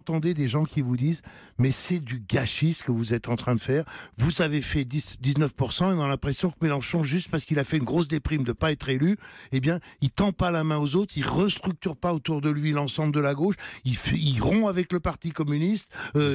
entendez des gens qui vous disent « Mais c'est du gâchis ce que vous êtes en train de faire. Vous avez fait 19% et on a l'impression que Mélenchon, juste parce qu'il a fait une grosse déprime de ne pas être élu, eh bien, il tend pas la main aux autres, il restructure pas autour de lui l'ensemble de la gauche, il rompt avec le Parti communiste.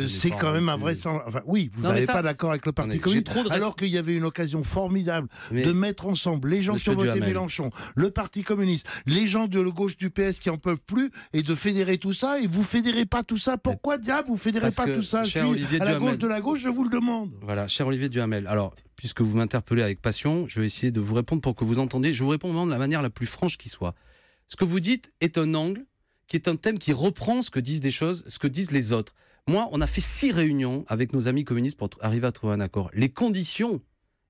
C'est quand même invraisemblable. Enfin, oui, vous n'êtes pas d'accord avec le Parti communiste, alors qu'il y avait une occasion formidable de mettre ensemble les gens qui ont voté Mélenchon, le Parti communiste, les gens de la gauche du PS qui en peuvent plus, et de fédérer tout ça, et vous fédérez pas tout ça. Pourquoi diable vous fédérez pas tout ça? Je suis à la gauche de la gauche, je vous le demande. Voilà, cher Olivier Duhamel. Alors, puisque vous m'interpellez avec passion, je vais essayer de vous répondre pour que vous entendiez. Je vous réponds vraiment de la manière la plus franche qui soit. Ce que vous dites est un angle, qui est un thème qui reprend ce que disent ce que disent les autres. Moi, on a fait 6 réunions avec nos amis communistes pour arriver à trouver un accord. Les conditions,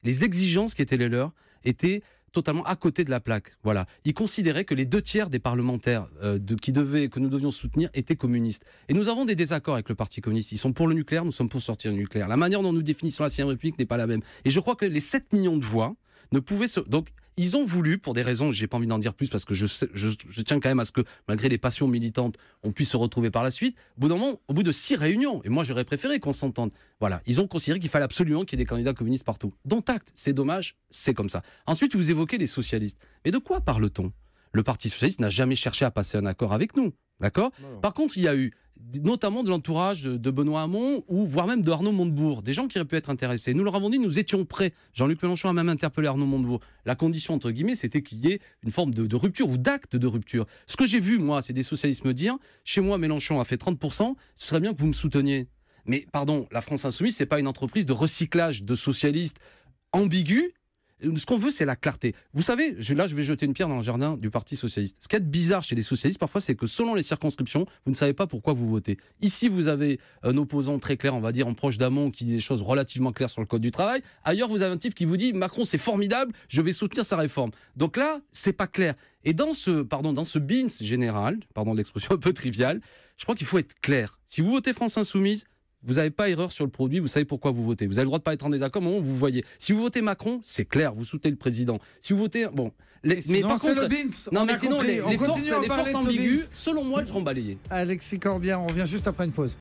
les exigences qui étaient les leurs étaient totalement à côté de la plaque. Voilà. Ils considéraient que les 2/3 des parlementaires que nous devions soutenir étaient communistes. Et nous avons des désaccords avec le Parti communiste. Ils sont pour le nucléaire, nous sommes pour sortir le nucléaire. La manière dont nous définissons la 6ème République n'est pas la même. Et je crois que les 7 millions de voix ne pouvaient se... Donc, ils ont voulu, pour des raisons, j'ai pas envie d'en dire plus, parce que je tiens quand même à ce que, malgré les passions militantes, on puisse se retrouver par la suite. Au bout d'un moment, au bout de 6 réunions, et moi j'aurais préféré qu'on s'entende, voilà, ils ont considéré qu'il fallait absolument qu'il y ait des candidats communistes partout. Dont acte, c'est dommage, c'est comme ça. Ensuite, vous évoquez les socialistes. Mais de quoi parle-t-on? Le Parti socialiste n'a jamais cherché à passer un accord avec nous, d'accord? Par contre, il y a eu, notamment de l'entourage de Benoît Hamon, ou voire même de Arnaud Montebourg, des gens qui auraient pu être intéressés. Nous leur avons dit, nous étions prêts. Jean-Luc Mélenchon a même interpellé Arnaud Montebourg. La condition, entre guillemets, c'était qu'il y ait une forme de rupture ou d'acte de rupture. Ce que j'ai vu, moi, c'est des socialistes me dire, chez moi, Mélenchon a fait 30%, ce serait bien que vous me souteniez. Mais, pardon, la France Insoumise, c'est pas une entreprise de recyclage de socialistes ambigus. Ce qu'on veut, c'est la clarté. Vous savez, là, je vais jeter une pierre dans le jardin du Parti socialiste. Ce qui est bizarre chez les socialistes, parfois, c'est que selon les circonscriptions, vous ne savez pas pourquoi vous votez. Ici, vous avez un opposant très clair, on va dire, en proche d'Hamon, qui dit des choses relativement claires sur le code du travail. Ailleurs, vous avez un type qui vous dit « Macron, c'est formidable, je vais soutenir sa réforme ». Donc là, c'est pas clair. Et dans ce beans général, pardon de l'expression un peu triviale, je crois qu'il faut être clair. Si vous votez France Insoumise, vous n'avez pas erreur sur le produit, vous savez pourquoi vous votez. Vous avez le droit de ne pas être en désaccord au moment où vous voyez. Si vous votez Macron, c'est clair, vous soutenez le président. Si vous votez... Bon, mais par contre... Non, mais sinon, les forces ambiguës, selon moi, elles seront balayées. Alexis Corbière, on revient juste après une pause.